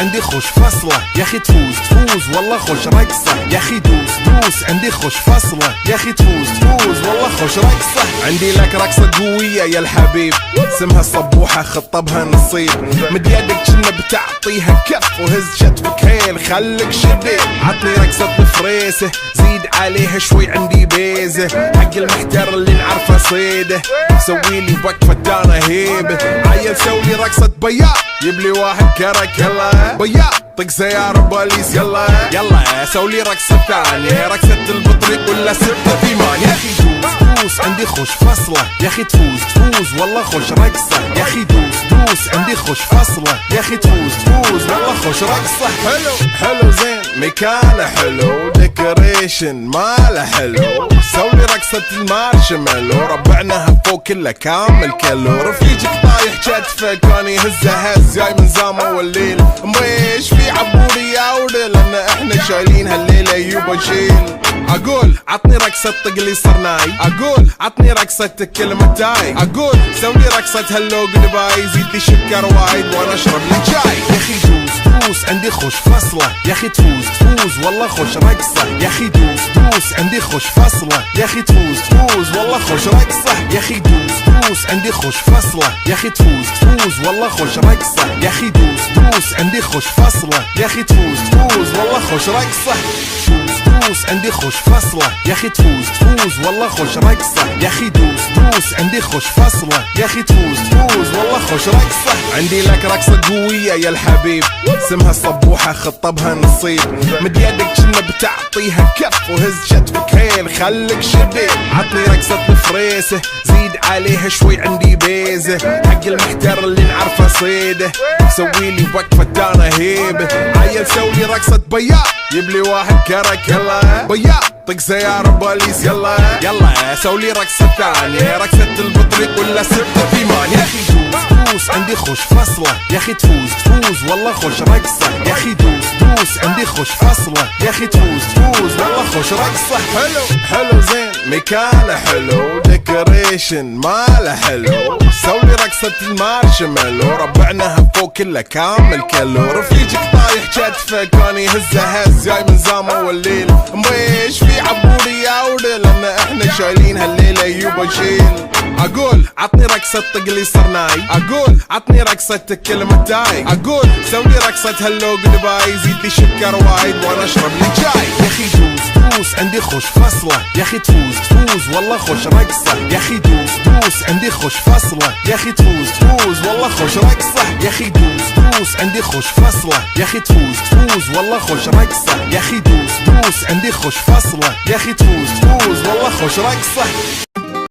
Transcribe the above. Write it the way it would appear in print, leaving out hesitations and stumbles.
عندي خوش فصلة يا اخي تفوز والله خوش رقصة يا اخي دوس عندي خوش فصلة يا اخي تفوز والله خوش رقصة. عندي لك رقصة قوية يا الحبيب اسمها الصبوحة خطبها نصيب مد يدك كنا بتعطيها كف وهز شتفك هيل خليك شديد عطني رقصة فريسة زيد عليها شوي عندي بيزة حق المحتر اللي نعرفه صيده سويلي وقفة دانا هيبة عيل سوي رقصة بياض يبلي واحد كرك يلا بياض طق سيارة بوليس يلا سولي رقصة ثانية رقصة البطريق ولا ستة ثمان يا اخي دوس عندي خوش فصلة يا اخي تفوز والله خوش رقصة يا اخي دوس عندي خوش فصلة يا اخي تفوز والله خوش رقصة. حلو زين مكانه حلو ديكوريشن ماله حلو سولي رقصة المارشميلو ربعناها فوق كله كامل كيلو رفيجك طايح كتفه كان يهزه هز جاي من زامه والليل مبيش في عبوري يا ولد لان احنا شايلين هالليلة يوبا شيل. اقول عطني رقصة طقلي صرناي اقول عطني رقصة كلمة تاي اقول سوي رقصة هاللو قلباي زيد لي شكر وايد وانا اشرب لي شاي يا اخي دوس عندي خوش فصلة يا اخي تفوز والله خوش رقصة يا اخي دوس عندي خوش فصلة يا اخي تفوز والله خوش رقصة يا اخي دوس عندي خوش فصلة يا اخي تفوز والله خوش رقصة يا اخي دوس عندي خوش فصلة يا اخي تفوز والله خوش رقصة دوس عندي خوش فصلة يا اخي تفوز والله خوش رقصة يا اخي دوس عندي خوش فصلة يا اخي تفوز والله خوش رقصة. عندي لك رقصة قوية يا الحبيب اسمها الصبوحة خطبها نصيب مد يدك كنا بتعطيها كف وهز شتفك هيل خليك شديد عطني رقصة فريسة زيد عليها شوي عندي بيزة حق المحتر اللي نعرفه صيده سويلي وقفة دانا هيبة عيل سوي رقصة بياض يبلي واحد كرك يلا بياض طق سيارة بوليس يلا سولي رقصة ثانية رقصة البطريق ولا ستة ثمان يا اخي دوس عندي خوش فصلة يا اخي تفوز والله خوش رقصة يا اخي دوس عندي خوش فصلة يا اخي تفوز والله خوش رقصة. حلو زين مكانه حلو ديكوريشن ماله حلو سولي رقصة المارشميلو ربعناها فوق كله كامل كيلو رفيجك طايح كتفه كان يهزه هز جاي من زامه والليل مبيش في عبوري يا ولد لان احنا شايلين هالليلة يوبا شيل. اقول عطني رقصة طقلي صرناي اقول عطني رقصة كلمة تاي اقول سوي رقصة هاللو قلباي زيد لي شكر وايد وانا اشرب لي شاي يا اخي دوس عندي خوش فصلة يا اخي تفوز والله خوش رقصة يا اخي دوس عندي خوش فصلة يا اخي تفوز والله خوش رقصة يا اخي دوس عندي خوش فصلة يا اخي تفوز والله خوش رقصة يا اخي دوس عندي خوش فصلة يا اخي تفوز والله خوش رقصة.